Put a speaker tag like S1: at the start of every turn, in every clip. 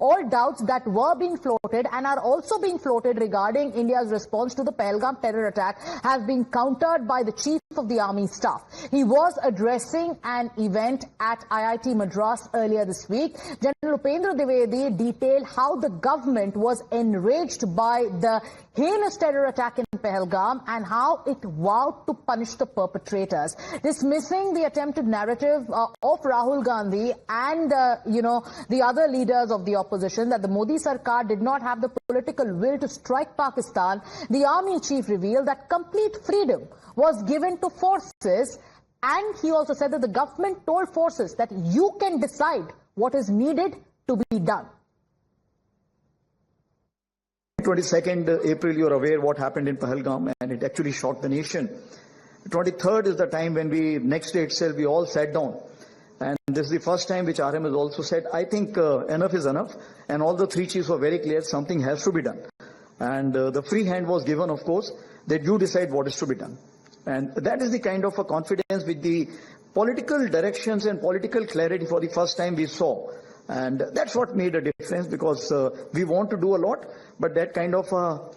S1: all doubts that were being floated and are also being floated regarding India's response to the Pahalgam terror attack have been countered by the Chief of the Army Staff. He was addressing an event at IIT Madras earlier this week. General Upendra Dwivedi detailed how the government was enraged by the heinous terror attack in Pahalgam and how it vowed to punish the perpetrators, dismissing the attempted narrative of Rahul Gandhi and the other leaders of the opposition that the Modi Sarkar did not have the political will to strike Pakistan. The army chief revealed that complete freedom was given to forces, and he also said that the government told forces that you can decide what is needed to be done.
S2: 22nd April, you're aware what happened in Pahalgam, and it actually shocked the nation. 23rd is the time when next day itself, we all sat down. And this is the first time which RM has also said, I think enough is enough. And all the three chiefs were very clear, something has to be done. And the free hand was given, of course, that you decide what is to be done. And that is the kind of a confidence with the political directions and political clarity for the first time we saw. And that's what made a difference, because we want to do a lot, but that kind of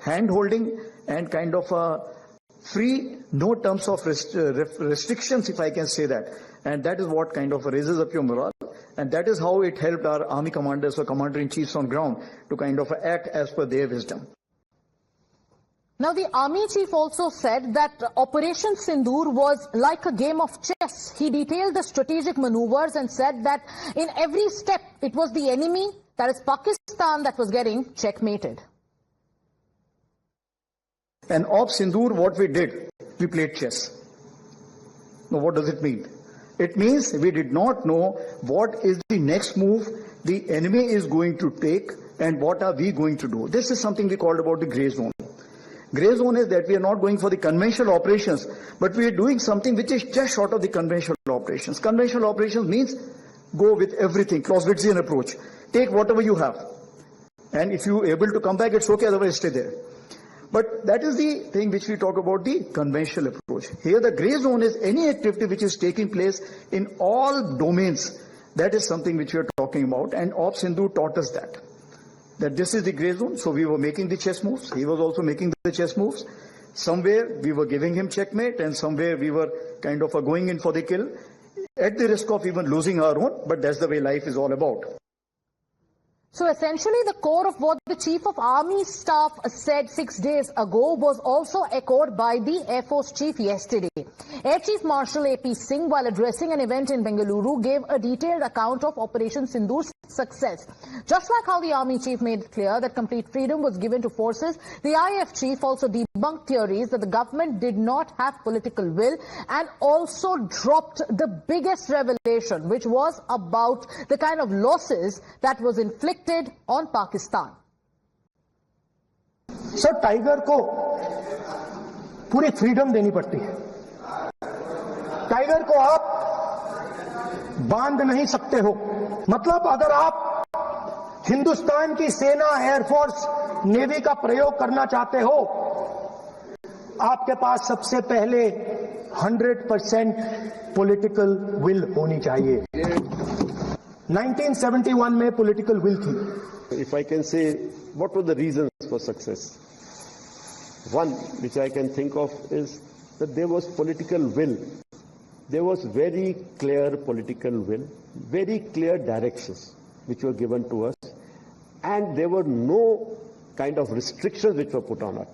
S2: hand-holding and kind of free, no terms of restrictions, if I can say that. And that is what kind of raises up your morale. And that is how it helped our army commanders or commander-in-chiefs on ground to kind of act as per their wisdom.
S1: Now, the army chief also said that Operation Sindoor was like a game of chess. He detailed the strategic maneuvers and said that in every step, it was the enemy, that is Pakistan, that was getting checkmated.
S2: And of Sindoor, what we did, we played chess. Now, what does it mean? It means we did not know what is the next move the enemy is going to take and what are we going to do. This is something we called about the Greyzone. Greyzone is that we are not going for the conventional operations, but we are doing something which is just short of the conventional operations. Conventional operations means go with everything, Clausewitzian approach. Take whatever you have. And if you are able to come back, it's okay, otherwise stay there. But that is the thing which we talk about, the conventional approach. Here the grey zone is any activity which is taking place in all domains. That is something which we are talking about, and Op Sindoor taught us that this is the grey zone. So we were making the chess moves. He was also making the chess moves. Somewhere we were giving him checkmate, and somewhere we were kind of going in for the kill at the risk of even losing our own. But that's the way life is all about.
S1: So essentially the core of what the Chief of Army Staff said 6 days ago was also echoed by the Air Force Chief yesterday. Air Chief Marshal A.P. Singh, while addressing an event in Bengaluru, gave a detailed account of Operation Sindoor's success. Just like how the Army Chief made it clear that complete freedom was given to forces, the IAF Chief also debunked theories that the government did not have political will and also dropped the biggest revelation, which was about the kind of losses that was inflicted on Pakistan.
S3: Sir tiger को पूरी freedom देनी पड़ती है. Tiger को आप बांध नहीं सकते हो. मतलब अगर आप हिंदुस्तान की सेना, एयरफोर्स, नेवी का प्रयोग करना चाहते हो, आपके पास सबसे पहले 100% पॉलिटिकल विल होनी चाहिए. 1971 में पॉलिटिकल विल थी.
S4: If I can say, what were the reasons for success? One which I can think of is that there was political will. There was very clear political will, very clear directions which were given to us, and there were no kind of restrictions which were put on it.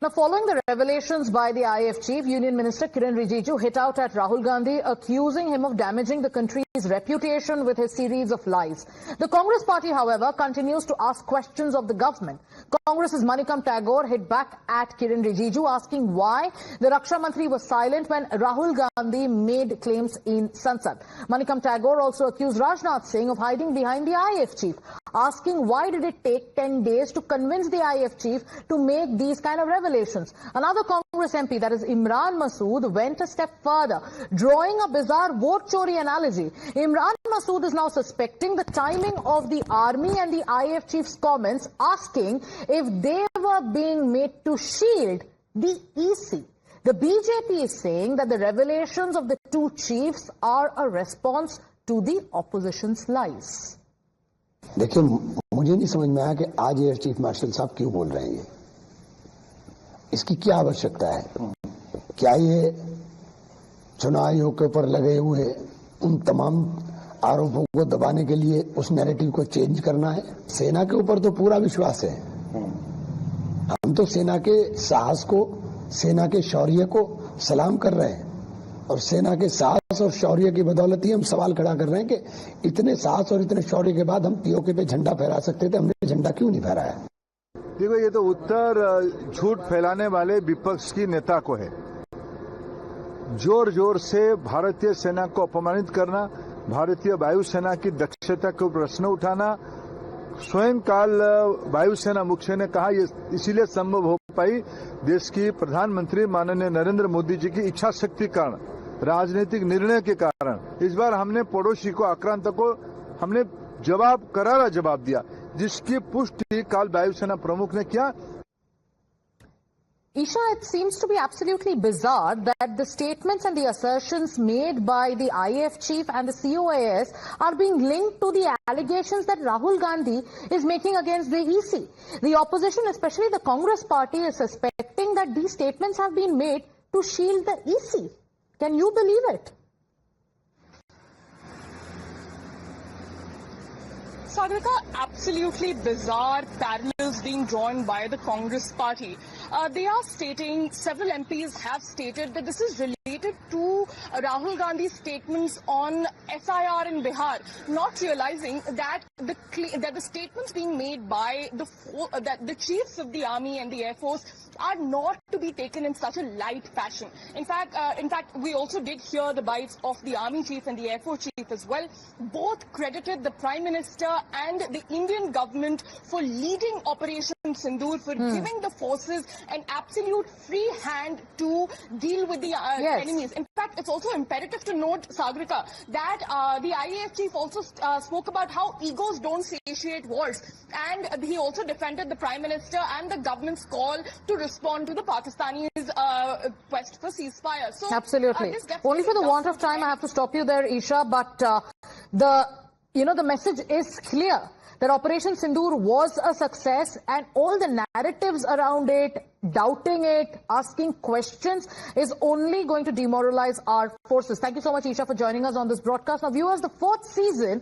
S1: Now, following the revelations by the IAF Chief, Union Minister Kiren Rijiju hit out at Rahul Gandhi, accusing him of damaging the country's reputation with his series of lies. The Congress party, however, continues to ask questions of the government. Congress's Manikam Tagore hit back at Kiren Rijiju, asking why the Raksha Mantri was silent when Rahul Gandhi made claims in Sansad. Manikam Tagore also accused Rajnath Singh of hiding behind the IAF Chief, asking why did it take 10 days to convince the IAF Chief to make these kind of revelations. Another Congress MP, that is Imran Masood, went a step further, drawing a bizarre vote chori analogy. Imran Masood is now suspecting the timing of the army and the IAF Chief's comments, asking if they were being made to shield the EC. The BJP is saying that the revelations of the two chiefs are a response to the opposition's lies.
S5: देखिए, मुझे नहीं समझ में आया कि आज air chief marshal साहब क्यों बोल रहे हैं ये। इसकी क्या आवश्यकता है? क्या ये चुनाव आयोग के ऊपर लगे हुए उन तमाम आरोपों को दबाने के लिए उस नैरेटिव को चेंज करना है? सेना के ऊपर तो पूरा विश्वास है। हम तो सेना के साहस को, सेना के शौर्य को सलाम कर रहे हैं और सेना के साहस और शौर्य की बदौलत ही हम सवाल खड़ा कर रहे हैं कि इतने साहस और इतने शौर्य के बाद हम पीओके पे झंडा फहरा सकते थे, हमने झंडा क्यों नहीं फहराया?
S6: देखो, ये तो उत्तर झूठ फैलाने वाले विपक्ष की नेता को है। जोर जोर से भारतीय सेना को अपमानित करना, भारतीय वायुसेना की दक्षता को प्रश्न उठाना। स्वयं काल वायुसेना मुख्य ने कहा ये इसीलिए संभव हो पाई देश की प्रधानमंत्री माननीय नरेंद्र मोदी जी की इच्छा शक्ति कारण, राजनीतिक निर्णय के कारण। इस बार हमने पड़ोसी को, आक्रांत को हमने करारा जवाब दिया, जिसकी पुष्टि काल वायुसेना प्रमुख ने किया।
S1: Isha, it seems to be absolutely bizarre that the statements and the assertions made by the IAF chief and the COAS are being linked to the allegations that Rahul Gandhi is making against the EC. The opposition, especially the Congress party, is suspecting that these statements have been made to shield the EC. Can you believe it?
S7: Sagarika, absolutely bizarre parallels being drawn by the Congress party. They are stating, several MPs have stated that this is related to Rahul Gandhi's statements on SIR in Bihar, not realizing that the statements being made by the chiefs of the army and the air force are not to be taken in such a light fashion. In fact, we also did hear the bites of the army chief and the air force chief as well. Both credited the Prime Minister and the Indian government for leading Operation Sindoor, for giving the forces an absolute free hand to deal with the enemies. In fact, it's also imperative to note, Sagarika, that the IAF chief also spoke about how egos don't satiate wars, and he also defended the Prime Minister and the government's call to respond to the Pakistanis' quest for ceasefire. So,
S1: absolutely. Only for the want of time, I have to stop you there, Isha. But the message is clear that Operation Sindoor was a success, and all the narratives around it, doubting it, asking questions, is only going to demoralize our forces. Thank you so much, Isha, for joining us on this broadcast. Now, viewers, the fourth season